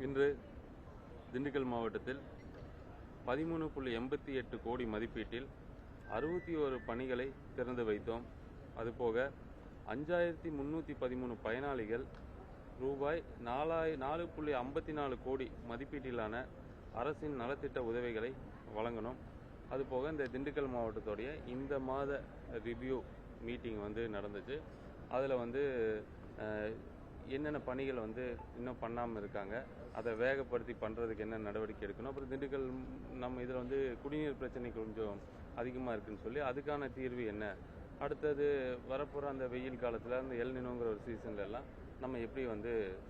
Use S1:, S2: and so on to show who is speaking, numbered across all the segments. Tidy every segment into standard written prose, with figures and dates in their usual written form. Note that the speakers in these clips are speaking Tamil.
S1: இன்று திண்டுக்கல் மாவட்டத்தில் 13.88 கோடி மதிப்பீட்டில் 61 பணிகளை திறந்து வைத்தோம். அதுபோக 5313 பயனாளிகள் ரூபாய் 4.54 கோடி மதிப்பீட்டிலான அரசின் நலத்திட்ட உதவிகளை வழங்கணும். அதுபோக இந்த திண்டுக்கல் மாவட்டத்துடைய இந்த மாத ரிவ்யூ மீட்டிங் நடந்துச்சு. அதில் என்னென்ன பணிகள் இன்னும் பண்ணாமல் இருக்காங்க, அதை வேகப்படுத்தி பண்ணுறதுக்கு என்ன நடவடிக்கை எடுக்கணும். அப்புறம் திண்டுக்கல் நம்ம இதில் குடிநீர் பிரச்சனை கொஞ்சம் அதிகமாக இருக்குன்னு சொல்லி அதுக்கான தீர்வு என்ன, அடுத்தது வரப்போகிற அந்த வெயில் காலத்தில் அந்த எல் நினோங்கிற ஒரு சீசன்லலாம் நம்ம எப்படி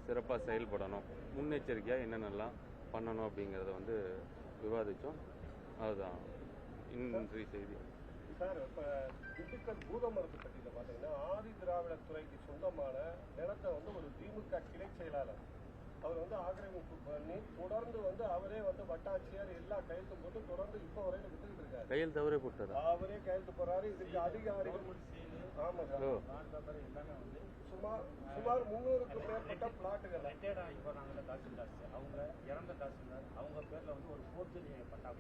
S1: சிறப்பாக செயல்படணும், முன்னெச்சரிக்கையாக என்னென்னலாம் பண்ணணும் அப்படிங்கிறத விவாதித்தோம். அதுதான் இன்றைய செய்தி.
S2: சார், இப்போ திண்டுக்கல் பூதமரத்து பட்டியில் பார்த்தீங்கன்னா ஆதி திராவிடர் துறைக்கு சொந்தமான நிலத்தை ஒரு திமுக கிளை செயலாளர் அவர் ஆக்கிரமிப்பு பண்ணி தொடர்ந்து அவரே வட்டாட்சியர் எல்லா கையெழுத்தும் போட்டு தொடர்ந்து இப்போ வரையில விட்டுக்கிட்டு இருக்காரு.
S1: கையெழுத்து அவரே போட்டாரு,
S2: அவரே கையெழுத்து போறாரு. இதுக்கு அதிகாரிகள் ஆமா சார், சுமார் 300க்கும் மேற்பட்ட பிளாட்டுகள்
S3: அவங்க இறந்த தாசில்தார் அவங்க பேர்ல ஒரு போர்ஜரி பட்டா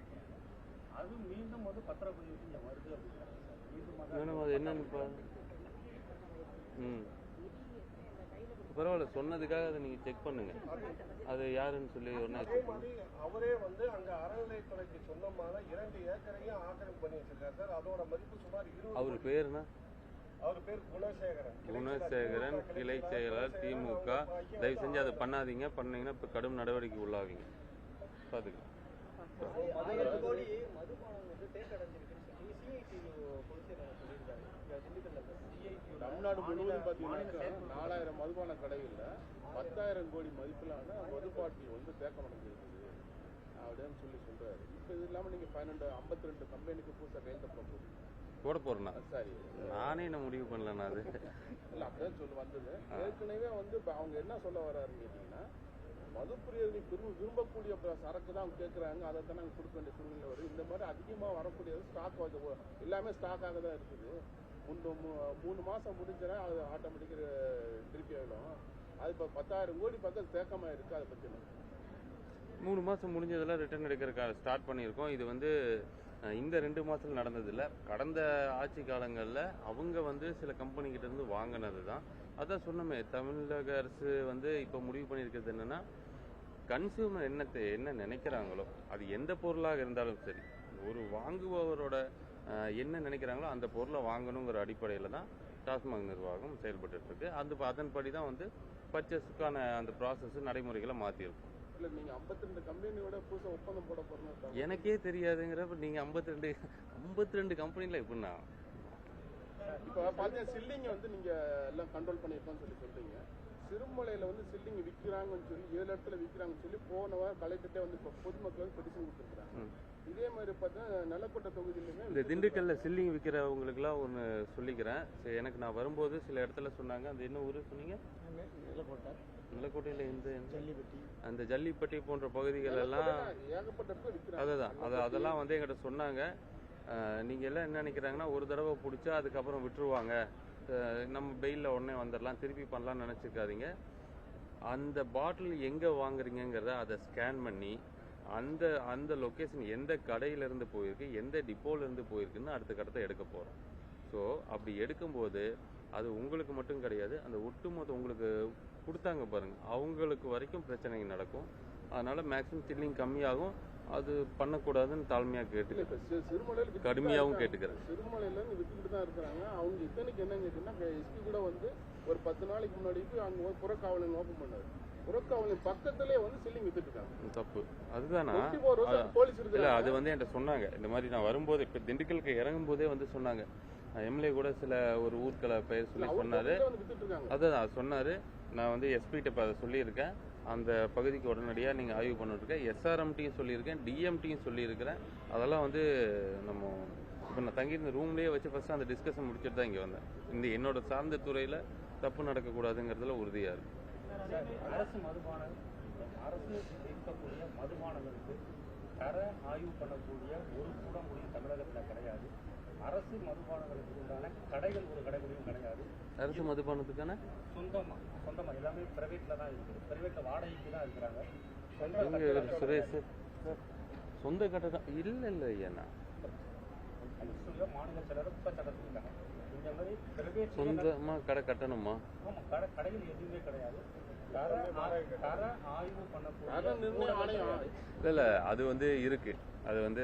S3: அது மீண்டும் பத்திரப்பதிவு இங்க வருது அப்படிங்கிறாங்க.
S1: அது என்னன்னு பரவாயில்ல, சொன்னதுக்காக அதை நீங்க செக் பண்ணுங்க, அது யாருன்னு சொல்லி.
S2: அதே மாதிரி அவரே அங்க அறநிலையத்துறைக்கு சொந்தமான 2 ஏக்கரையும் ஆக்கிரமிப்பு பண்ணி வச்சிருக்காரு சார். அதோட மதிப்பு சுமார் 20.
S1: அவர் பேருனா?
S2: அவர் பேர்
S1: குணசேகரன், கிளை செயலாளர் திமுக. தயவு செஞ்சு அதை பண்ணாதீங்க, பண்ணீங்கன்னா இப்ப கடும் நடவடிக்கை உள்ளாவீங்க. பாத்துக்கலாம்.
S4: தமிழ்நாடு முழுவதும் பார்த்தீங்கன்னா 4000 மதுபான கடைகளில் 10,000 கோடி மதிப்பிலான மதுபாட்டில் தேக்கமடைஞ்சிருக்குது அப்படின்னு சொல்றாரு. இப்போ இது இல்லாமல் நீங்கள் 52 கம்பெனிக்கு புதுசாக கையெழுத்த
S1: போட போறேன்னா
S4: சரி,
S1: நானே என்ன முடிவு பண்ணலண்ணா. அது
S4: இல்லை, அப்படிதான் சொல்லி வந்தது. ஏற்கனவே அவங்க என்ன சொல்ல வர்றாருன்னு கேட்டீங்கன்னா, மதுப்பிரியர்கள் விரும்பக்கூடிய சரக்கு தான் அவங்க கேட்குறாங்க, அதை தான் நாங்கள் கொடுக்க வேண்டிய சூழ்நிலை வருது. இந்த மாதிரி அதிகமாக வரக்கூடியது ஸ்டாக் எல்லாமே ஸ்டாக்காக தான் இருக்குது. 3 மாதம் முடிஞ்சனா அது ஆட்டோமேட்டிக்காக திருப்பி ஆகிடும். அது இப்போ 10,000 கோடி பக்கம் தேக்கமாக இருக்குது. அதை பற்றி
S1: 3 மாதம் முடிஞ்சதெல்லாம் ரிட்டர்ன் எடுக்கிறதுக்காக ஸ்டார்ட் பண்ணியிருக்கோம். இது இந்த 2 மாதத்தில் நடந்ததில்லை. கடந்த ஆட்சி காலங்களில் அவங்க சில கம்பெனிகிட்ட இருந்து வாங்கினது தான். அதான் சொன்னமே, தமிழக அரசு இப்போ முடிவு பண்ணியிருக்கிறது என்னன்னா, கன்சியூமர் என்ன நினைக்கிறாங்களோ அது எந்த பொருளாக இருந்தாலும் சரி, ஒரு வாங்குபவரோட என்ன நினைக்கிறாங்களோ அந்த பொருளை வாங்கணுங்கிற அடிப்படையில் தான் டாஸ்மாக் நிர்வாகம் செயல்பட்டு இருக்கு. அதன்படி தான் பர்ச்சேஸுக்கான அந்த ப்ராசஸ் நடைமுறைகளை மாற்றிருக்கும்.
S4: இல்லை, நீங்கள் 52 கம்பெனியோட புதுசாக ஒப்பந்தம் போட போகிறோம்.
S1: எனக்கே தெரியாதுங்கிறப்ப நீங்கள் 52 கம்பெனியில் எப்படின்னா
S4: இப்போ பார்த்தீங்கன்னா சில்லிங்கை நீங்கள் எல்லாம் கண்ட்ரோல் பண்ணியிருக்கோன்னு சொல்றீங்க. சிறுமலையில் சில்லிங் விற்கிறாங்கன்னு சொல்லி 7 இடத்துல விற்கிறாங்கன்னு சொல்லி போன வாரம் கலெக்டர்கிட்ட இப்போ பொதுமக்கள் பெட்டிஷன் கொடுத்துருக்குறாங்க. இதே மாதிரி பார்த்தீங்கன்னா நலக்கோட்டை தொகுதியிலுமே
S1: இந்த திண்டுக்கல்ல சில்லிங் விற்கிறவங்களுக்குலாம் ஒன்று சொல்லிக்கிறேன். சரி, எனக்கு நான் வரும்போது சில இடத்துல சொன்னாங்க, அந்த என்ன ஊர் சொன்னீங்க? நிலக்கோட்டையில் அந்த ஜல்லிப்பட்டி போன்ற பகுதிகள் எல்லாம் அதெல்லாம் எங்கிட்ட சொன்னாங்க. நீங்க எல்லாம் என்ன நினைக்கிறாங்கன்னா, ஒரு தடவை பிடிச்சா அதுக்கப்புறம் விட்டுருவாங்க, நம்ம பெயிலில் உடனே வந்துடலாம், திருப்பி பண்ணலாம்னு நினைச்சிருக்காதீங்க. அந்த பாட்டில் எங்க வாங்குறீங்கிறத அதை ஸ்கேன் பண்ணி அந்த லொக்கேஷன் எந்த கடையிலிருந்து போயிருக்கு, எந்த டிப்போலேருந்து போயிருக்குன்னு அடுத்த கட்டத்தை எடுக்க போகிறோம். ஸோ அப்படி எடுக்கும்போது அது உங்களுக்கு மட்டும் கிடையாது, அந்த ஒட்டுமொத்த உங்களுக்கு கொடுத்தாங்க பாருங்க, அவங்களுக்கு வரைக்கும் பிரச்சனை நடக்கும். அதனால மேக்ஸிமம் சில்லிங் கம்மியாகும். அது பண்ணக்கூடாதுன்னு தாழ்மையாக கேட்டுக்கிறேன், கடுமையாகவும் கேட்டுக்கிறேன்.
S4: சிறுமலையில விட்டுக்கிட்டு தான் இருக்கிறாங்க. அவங்க இத்தனைக்கு என்ன கேட்டீங்கன்னா, எஸ்பி கூட ஒரு 10 நாளைக்கு முன்னாடி அங்கே புறக்காவலன் ஓப்பன் பண்ணாரு. புறக்காவலின் பக்கத்திலே சில்லிங் வித்துட்டு இருக்காங்க.
S1: தப்பு அதுதானா?
S4: போலீஸ்
S1: இல்ல, அது என்கிட்ட சொன்னாங்க. இந்த மாதிரி நான் வரும்போது இப்போ திண்டுக்கலுக்கு இறங்கும் போதே சொன்னாங்க. எம்எல்ஏ கூட சில ஒரு ஊர்களை பெயர் சொல்லி சொன்னாரு. அதான் சொன்னாரு. நான் எஸ்பிகிட்ட இப்போ அதை சொல்லியிருக்கேன். அந்த பகுதிக்கு உடனடியாக நீங்கள் ஆய்வு பண்ணிருக்கேன். எஸ்ஆர்எம்டியும் சொல்லியிருக்கேன், டிஎம்டியும் சொல்லியிருக்கிறேன். அதெல்லாம் நம்ம இப்போ நான் தங்கியிருந்த ரூம்லேயே வச்சு ஃபர்ஸ்ட் அந்த டிஸ்கஷன் முடிச்சுட்டு தான் இங்கே வந்தேன். என்னோட சார்ந்த துறையில் தப்பு நடக்கக்கூடாதுங்கிறதுல உறுதியாக இருக்கு.
S3: அரசு இருக்கக்கூடிய மதுபானங்களுக்கு தர ஆய்வு பண்ணக்கூடிய ஒரு கூடமுடியும் தமிழகத்தில் கிடையாது. அரசு மதுபானங்களுக்கு உண்டான கடைகள் ஒரு கடைகளையும் கிடையாது.
S1: அரசு மதுபானத்துக்கான
S3: சொந்தமா எல்லாமே பிரைவேட்ல தான் இருக்குது. பிரைவேட்ல வாடகைக்கு தான் இருக்கிறாங்க.
S1: இங்க ஒரு சுரேஷ் சொந்த கட்டடம் இல்லை ஐயா,
S3: மாநில செயலர் குற்றச்சாட்டிருக்காங்க. இந்த மாதிரி பிரைவேட்
S1: சொந்தமா கடை கட்டணுமா?
S3: ஆமா, கடைகள் எதுவுமே கிடையாது. தர ஆய்வு
S1: இல்ல அது வந்து இருக்கு. அது வந்து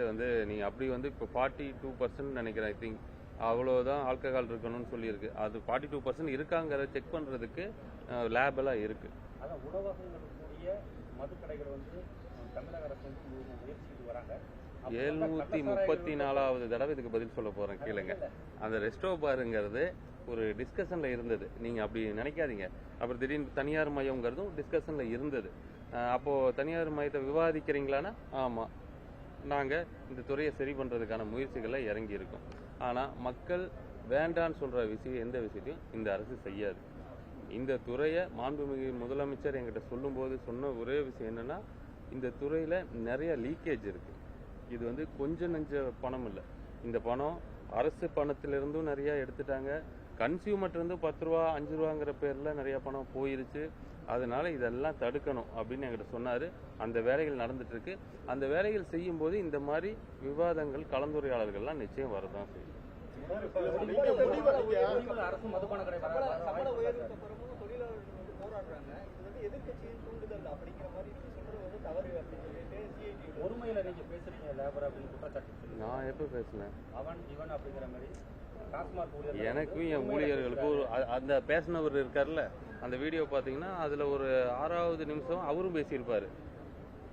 S1: நீங்க அப்படி வந்து இப்போ 42% நினைக்கிறேன். ஐ திங்க் அவ்வளோதான் ஆல்கஹால் இருக்கணும்னு சொல்லியிருக்கு. அது 42% இருக்காங்கிறத செக் பண்றதுக்கு லேப் எல்லாம் இருக்கு.
S3: அதான் உணவகங்கள் கூடிய மதுக்கடைகள் வந்து தமிழக அரசு வந்து முயற்சிட்டு வராங்க.
S1: 734வது தடவை இதுக்கு பதில் சொல்ல போறேன் கேளுங்க. அந்த ரெஸ்டோ பாருங்கிறது ஒரு டிஸ்கஷன்ல இருந்தது. நீங்க அப்படி நினைக்காதீங்க. அப்புறம் திடீர்னு தனியார் மையம்ங்கிறதும் டிஸ்கஷன்ல இருந்தது. அப்போ தனியார் மையத்தை விவாதிக்கிறீங்களான்னா ஆமா, நாங்க இந்த துறையை சரி பண்றதுக்கான முயற்சிகளை இறங்கி இருக்கோம். ஆனா மக்கள் வேண்டான்னு சொல்ற விஷயம் எந்த விஷயத்தையும் இந்த அரசு செய்யாது. இந்த துறையை மாண்புமிகு முதலமைச்சர் என்கிட்ட சொல்லும்போது சொன்ன ஒரே விஷயம் என்னன்னா, இந்த துறையில நிறைய லீக்கேஜ் இருக்கு. இது வந்து கொஞ்சம் நெஞ்ச பணம் இல்லை. இந்த பணம் அரசு பணத்திலிருந்தும் நிறைய எடுத்துட்டாங்க. கன்சியூமர்ட்ட இருந்து 10 ரூபா 5 ரூபாங்கிற பேர்ல நிறைய பணம் போயிருச்சு. அதனால இதெல்லாம் தடுக்கணும் அப்படின்னு என்கிட்ட சொன்னாரு. அந்த வேலைகள் நடந்துட்டு இருக்கு. அந்த வேலைகள் செய்யும் போது இந்த மாதிரி விவாதங்கள் கலந்துரையாடல்கள்லாம் நிச்சயம் வரதான் செய்யும்.
S3: அரசு மதுபான கடை ஒருமையில நீங்க பேசுறீங்க லேபர் அப்படின்னு குற்றச்சாட்டு.
S1: நான் எப்ப பேசினேன்?
S3: அவன் இவன் அப்படிங்கிற மாதிரி
S1: எனக்கும் என் ஊழியர்களுக்கும் அந்த பேசினவர் இருக்கார்ல, அந்த வீடியோ பார்த்தீங்கன்னா அதில் ஒரு 6வது நிமிஷம் அவரும் பேசியிருப்பாரு.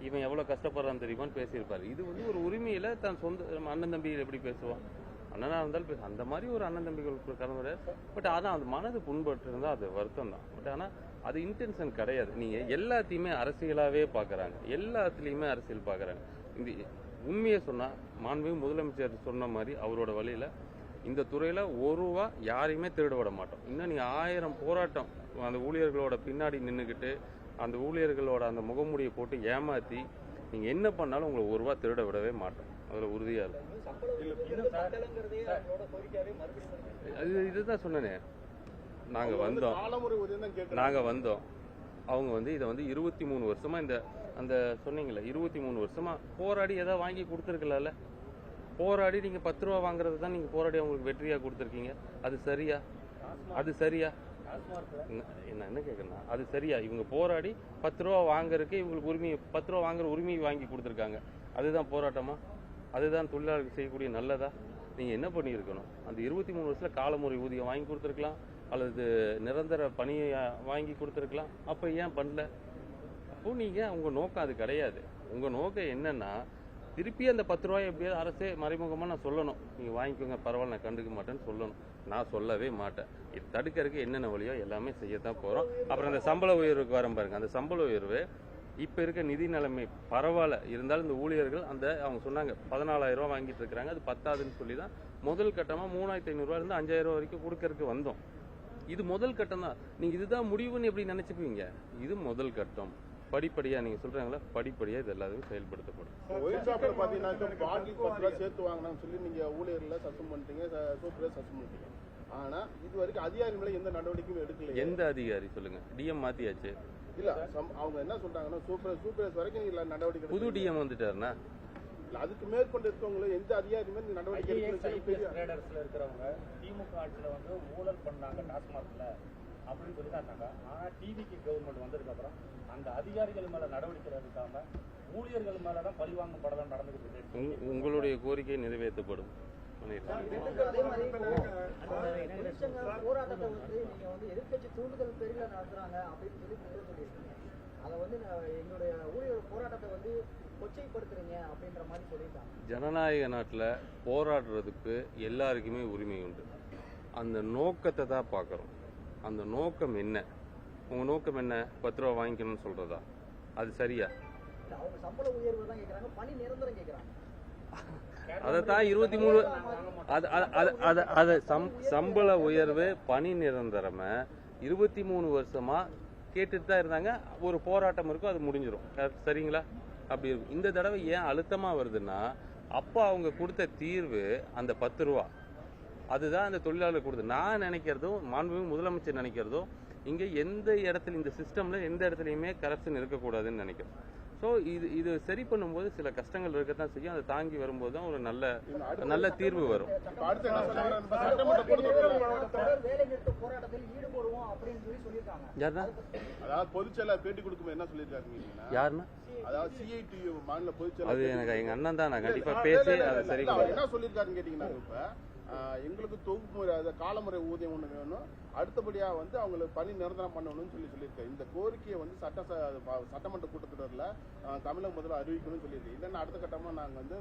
S1: இவன் எவ்வளோ கஷ்டப்படுறான்னு தெரியுமான்னு பேசியிருப்பாரு. இது வந்து ஒரு உரிமையில தன் சொந்த அண்ணன் தம்பி எப்படி பேசுவான்? அண்ணனா இருந்தாலும் அந்த மாதிரி ஒரு அண்ணன் தம்பிகளுக்கு கலந்துரை. பட் அதான் அது மனது புண்பட்டு இருந்தால் அது வருத்தம் தான். பட் ஆனால் அது இன்டென்ஷன் கிடையாது. நீங்கள் எல்லாத்தையுமே அரசியலாகவே பார்க்குறாங்க. எல்லாத்துலேயுமே அரசியல் பார்க்குறாங்க. இந்த உண்மையை சொன்னால் மாண்புமிகு முதலமைச்சர் சொன்ன மாதிரி அவரோட வழியில் இந்த துறையில் ஒரு ரூபா யாரையுமே திருட விட மாட்டோம். இன்னும் நீங்கள் 1000 போராட்டம் அந்த ஊழியர்களோட பின்னாடி நின்றுக்கிட்டு அந்த ஊழியர்களோட அந்த முகமூடியை போட்டு ஏமாற்றி நீங்கள் என்ன பண்ணாலும் உங்களை ஒரு ரூபா திருட விடவே மாட்டோம். அதில் உறுதியாக இருக்கும். இதுதான் சொன்னேனே, நாங்கள் வந்தோம். அவங்க வந்து இதை வந்து 23 வருஷமா அந்த சொன்னீங்களே 23 வருஷமா போராடி ஏதாவது வாங்கி கொடுத்துருக்கலாம்ல. போராடி நீங்க 10 ரூபா வாங்குறது தான் நீங்க போராடி அவங்களுக்கு வெற்றியா கொடுத்துருக்கீங்க. அது சரியா? என்ன கேட்கறேன், அது சரியா? இவங்க போராடி 10 ரூபா வாங்குறதுக்கு இவங்களுக்கு உரிமை, 10 ரூபா வாங்குற உரிமையை வாங்கி கொடுத்துருக்காங்க. அதுதான் போராட்டமா? அதுதான் தொழிலாளர்கள் செய்யக்கூடிய நல்லதா? நீங்க என்ன பண்ணியிருக்கணும்? அந்த 23 வருஷத்துல காலமுறை ஊதியம் வாங்கி கொடுத்துருக்கலாம், அல்லது நிரந்தர பணியை வாங்கி கொடுத்துருக்கலாம். அப்ப ஏன் பண்ணல? அப்போ நீங்க உங்க நோக்கம் அது கிடையாது. உங்க நோக்கம் என்னன்னா, திருப்பி அந்த 10 ரூபாய் எப்படியாவது அரசே மறைமுகமா நான் சொல்லணும், நீங்க வாங்கிக்கோங்க பரவாயில்ல நான் கண்டுக்க மாட்டேன்னு சொல்லணும். நான் சொல்லவே மாட்டேன். இது தடுக்கிறதுக்கு என்னென்ன வழியோ எல்லாமே செய்யத்தான் போறோம். அப்புறம் அந்த சம்பள உயர்வுக்கு வரும் பாருங்க, அந்த சம்பள உயர்வு இப்ப இருக்க நிதி நிலைமை பரவாயில்ல இருந்தாலும் இந்த ஊழியர்கள் அவங்க சொன்னாங்க 14,000 ரூபாய் வாங்கிட்டு இருக்காங்க. அது பத்தாதுன்னு சொல்லி தான் முதல் கட்டமா 3,500 ரூபாய் இருந்து 5,000 ரூபாய் வரைக்கும் கொடுக்கறதுக்கு வந்தோம். இது முதல் கட்டம் தான். நீங்க இதுதான் முடிவுன்னு எப்படி நினைச்சுப்பீங்க? இது முதல் கட்டம். படிப்படியா நீங்க சொல்றாங்களா, படிப்படியா இது எல்லாத்தையும் செயல்படுத்தப்படும்.
S4: சேர்த்து வாங்கினான்னு சொல்லி நீங்க ஊழியர்ல சஸ்பெண்ட் பண்ணிட்டீங்க, சூப்பர் சஸ்பெண்ட் பண்ணிட்டீங்க. ஆனா இது வரைக்கும் அதிகாரி மேல எந்த நடவடிக்கையும் எடுக்கல.
S1: எந்த அதிகாரி சொல்லுங்க? டிஎம் மாத்தியாச்சு.
S4: இல்ல அவங்க என்ன சொல்றாங்கன்னா சூப்பர் வரைக்கும் இல்ல நடவடிக்கை.
S1: புது டிஎம் வந்துட்டாருன்னா
S4: அதுக்கு மேற்கொண்டு இருக்கவங்க எந்த அதிகாரியுமே நடவடிக்கை
S3: இருக்கிறவங்க திமுக ஆட்சியில வந்து ஊழல் பண்ணாங்க டாஸ்மார்க்ல அப்படின்னு சொல்லி தான் இருந்தாங்க. ஆனா டிவிக்கு கவர்மெண்ட் வந்ததுக்கு அப்புறம் அந்த அதிகாரிகள் மேல நடவடிக்கை எடுக்காம ஊழியர்கள் மேலதான் பழிவாங்கும் படம் நடந்துகிட்டு இருக்கு.
S1: உங்களுடைய கோரிக்கை நிறைவேற்றப்படும்.
S5: போராட்டத்தை வந்து நீங்க வந்து எதிர்கட்சி தூண்டுதல் பேரில நடத்துறாங்க அப்படின்னு சொல்லி சொல்லியிருக்கீங்க. அதை வந்து எங்களுடைய ஊழியர் போராட்டத்தை வந்து கொச்சைப்படுத்துறீங்க அப்படின்ற மாதிரி சொல்லியிருக்காங்க.
S1: ஜனநாயக நாட்டில் போராடுறதுக்கு எல்லாருக்குமே உரிமை உண்டு. அந்த நோக்கத்தை தான் பார்க்குறோம். அந்த நோக்கம் என்ன? உங்க நோக்கம் என்ன? 10 ரூபா வாங்கிக்கணும்னு சொல்றதா? அது சரியா?
S5: அவங்க சம்பள உயர்வு தான் கேட்கறாங்க, பணி நிரந்தரம் கேட்கறாங்க.
S1: அதைத்தான் 23 சம்பள உயர்வு பணி நிரந்தரம 23 வருஷமா கேட்டுட்டு தான் இருந்தாங்க. ஒரு போராட்டம் இருக்கும், அது முடிஞ்சிடும். சரிங்களா? அப்படி இருக்கும். இந்த தடவை ஏன் அழுத்தமா வருதுன்னா, அப்போ அவங்க கொடுத்த தீர்வு அந்த 10 ரூபா. அதுதான் அந்த தொழிலாளர் கொடுத்து. நான் நினைக்கிறதும் மாண்புமிகு முதலமைச்சர் நினைக்கிறதும், இங்க எந்த இடத்துல இந்த சிஸ்டம்ல எந்த இடத்துலையுமே கரப்ஷன் இருக்கக்கூடாதுன்னு நினைக்கிறோம். ஸோ இது சரி பண்ணும்போது சில கஷ்டங்கள் இருக்கத்தான் செய்யும். அதை தாங்கி வரும்போது தான் ஒரு நல்ல தீர்வு வரும்.
S4: அடுத்து என்ன சொல்றாங்க? சட்டமன்ற கூட்டத்தொடர்
S5: வேலை நிறுத்த போராட்டத்தில் ஈடுபடுவோம் அப்படின்னு சொல்லியிருக்காங்க.
S1: யாருன்னா
S4: அதாவது பொதுச்செயலாளர் பேட்டி கொடுக்கும்போது என்ன சொல்லியிருக்காங்க?
S1: யாருன்னா
S4: அதாவது CITU மாநில பொதுச்செயலாளர்
S1: அது எனக்கு எங்க அண்ணன் தான். நான் கண்டிப்பா பேசி அதை சரி
S4: அவர் என்ன சொல்லியிருக்காருன்னு கேட்டீங்கன்னா, இப்ப எங்களுக்கு தொகுப்பு முறை காலமுறை ஊதியம் ஒண்ணு வேணும், அடுத்தபடியா வந்து அவங்களுக்கு பணி நிரந்தரம் பண்ணணும்னு சொல்லியிருக்காரு. இந்த கோரிக்கையை வந்து சட்டமன்ற கூட்டத்தொடர்ல தமிழக முதல்வர் அறிவிக்கணும்னு சொல்லியிருக்கு. இல்லைன்னா அடுத்த கட்டமா நாங்க வந்து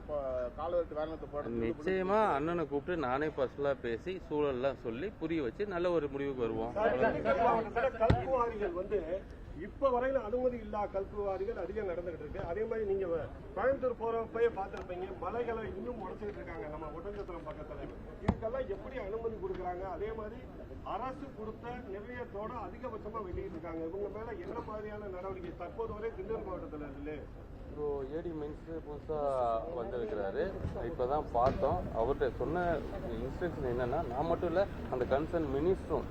S4: காலவரத்து வேலைநிறுத்த போராட்டம்
S1: நிச்சயமா அண்ணனை கூப்பிட்டு நானே பர்சனலா பேசி சூழல்லாம் சொல்லி புரிய வச்சு நல்ல ஒரு முடிவுக்கு வருவோம்.
S2: கல்குவாரிகள் வந்து இப்ப வரையில அனுமதி இல்லா கல்குவாரிகள் அதிகம் நடந்துகிட்டு இருக்கு. அதே மாதிரி நீங்க கோயம்புத்தூர் போறப்பயே பார்த்திருப்பீங்க, மலைகளை இன்னும் உடைச்சிட்டு இருக்காங்க நம்ம ஒட்டஞ்சத்திரம் பக்கத்துல. இதுக்கெல்லாம் எப்படி அனுமதி கொடுக்குறாங்க? அதே மாதிரி அரசு கொடுத்த நிர்ணயத்தோட அதிகபட்சமா வெளியிட்டு இருக்காங்க. இவங்க மேல என்ன மாதிரியான நடவடிக்கை தற்போது வரை திண்டுக்கல் மாவட்டத்தில் இல்லை?
S1: இப்போ ஏடி மைன்ஸ் புதுசாக வந்திருக்கிறாரு. இப்போதான் பார்த்தோம். அவர்கிட்ட சொன்ன இன்ஸ்ட்ரக்ஷன் என்னன்னா, நான் மட்டும் இல்லை, அந்த கன்சர்ன் மினிஸ்டரும்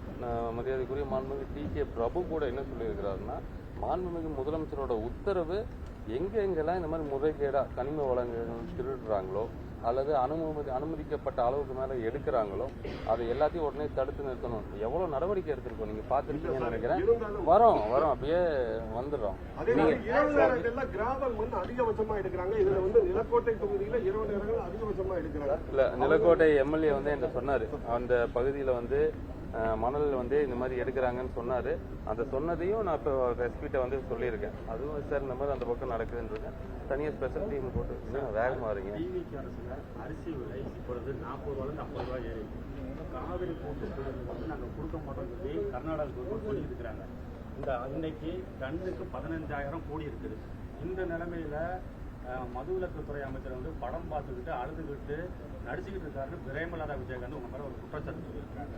S1: மரியாதைக்குரிய மாண்புமிகு TK பிரபு கூட என்ன சொல்லியிருக்கிறாருன்னா, மாண்புமிகு முதலமைச்சரோட உத்தரவு எங்கெங்கெல்லாம் இந்த மாதிரி முறைகேடா கனிம வளங்கள் திருடுறாங்களோ அல்லது அனுமதிக்கப்பட்ட அளவுக்கு மேல எடுக்கிறாங்களோ அதை எல்லாத்தையும் உடனே தடுத்து நிறுத்தணும். எவ்வளவு நடவடிக்கை எடுத்திருக்கோம் நீங்க பாத்துருக்கீங்கன்னு நினைக்கிறேன். வரோம் அப்படியே வந்துடுறோம்.
S2: கிராமம் வந்து அதிகபட்சமா எடுக்கிறாங்க. இதுல வந்து நிலக்கோட்டை தொகுதியில இரவு நேரங்கள் அதிகபட்சமா எடுக்கிறாங்க.
S1: இல்ல, நிலக்கோட்டை MLA வந்து என்ன சொன்னாரு, அந்த பகுதியில வந்து மணல் வந்து இந்த மாதிரி எடுக்கிறாங்கன்னு சொன்னாரு. அந்த சொன்னதையும் நான் இப்போ எஸ்பிட்ட வந்து சொல்லியிருக்கேன். அதுவும் சார் இந்த மாதிரி அந்த பக்கம் நடக்குதுன்னு தனியாக ஸ்பெஷல் டீம் போட்டு வேகமாக வரீங்க.
S3: டிவிக்கு அரசுல அரிசி விலை இப்பொழுது 40 ரூபாயிலிருந்து 50 ரூபாய் ஏறி காவிரி கூட்டுறவுக்கு வந்து நாங்கள் கொடுக்க மாட்டோம் சொல்லி கர்நாடகா கவர்மெண்ட் சொல்லிட்டு இருக்கிறாங்க. இன்னைக்கு டன்னுக்கு 15,000 கோடி இருக்குது. இந்த நிலைமையில மதுவிலக்குத்துறை அமைச்சர் வந்து படம் பார்த்துக்கிட்டு அழுதுகிட்டு நடிச்சுக்கிட்டு இருக்காருன்னு பிரேமலதா விஜயகாந்த் உங்க மேல ஒரு குற்றச்சாட்டு சொல்லியிருக்காங்க.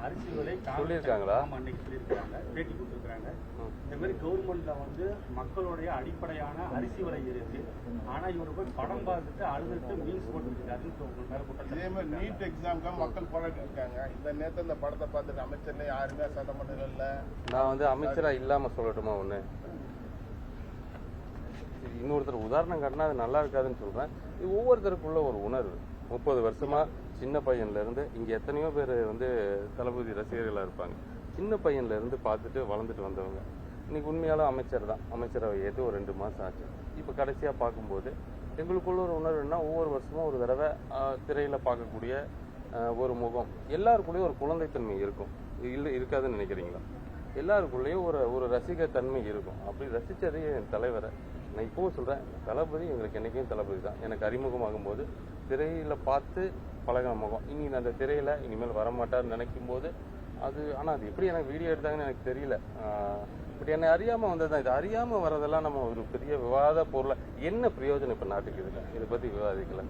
S3: அரிசி விலை
S1: சொல்லியிருக்காங்களா?
S3: அன்னைக்கு சொல்லியிருக்காங்க, பேட்டி கொடுத்துருக்காங்க. இந்த மாதிரி கவர்மெண்ட்ல வந்து மக்களுடைய அடிப்படையான அரிசி விலை இருக்கு. ஆனா இவரு போய் படம் பார்த்துட்டு அழுதுட்டு மீன்ஸ் போட்டுருக்காருன்னு உங்க மேல குற்றச்சாட்டு.
S4: இதே மாதிரி நீட் எக்ஸாம்க்காக மக்கள் போராட்டி இருக்காங்க. இந்த நேரத்தில் இந்த படத்தை பார்த்துட்டு அமைச்சர்ல யாருமே சட்டமன்றம் இல்லை.
S1: நான் வந்து அமைச்சரா இல்லாம சொல்லட்டுமா ஒண்ணு? இன்னொருத்தர் உதாரணம் காட்டினா அது நல்லா இருக்காதுன்னு சொல்றேன். இது ஒவ்வொருத்தருக்குள்ள ஒரு உணர்வு. 30 வருஷமா சின்ன பையன்ல இருந்து இங்க எத்தனையோ பேர் வந்து தளபதி ரசிகர்களா இருப்பாங்க. சின்ன பையன்ல இருந்து பார்த்துட்டு வளர்ந்துட்டு வந்தவங்க இன்னைக்கு உண்மையால அமைச்சர் தான். அமைச்சரவை ஏற்று ஒரு 2 மாசம் ஆச்சு. இப்ப கடைசியா பார்க்கும்போது எங்களுக்குள்ள ஒரு உணர்வுன்னா, ஒவ்வொரு வருஷமும் ஒரு தடவை திரையில பார்க்கக்கூடிய ஒரு முகம், எல்லாருக்குள்ளேயும் ஒரு குழந்தைத்தன்மை இருக்கும். இல்லை இருக்காதுன்னு நினைக்கிறீங்களா? எல்லாருக்குள்ளேயும் ஒரு ரசிக தன்மை இருக்கும். அப்படி ரசிச்சதே என் தலைவரை நான் இப்பவும் சொல்றேன், தளபதி எங்களுக்கு என்னைக்கும் தளபதி தான். எனக்கு அறிமுகமாகும் போது திரையில பார்த்து பழகின முகம், இனி அந்த திரையில இனிமேல் வரமாட்டார்னு நினைக்கும் போது ஆனா அது எப்படி எனக்கு வீடியோ எடுத்தாங்கன்னு எனக்கு தெரியல. இப்படி என்னை அறியாம வந்ததுதான். இது அறியாம வரதெல்லாம் நம்ம ஒரு பெரிய விவாத பொருளை என்ன பிரயோஜனம் இப்ப நாட்டுக்கு இதை பத்தி விவாதிக்கலாம்.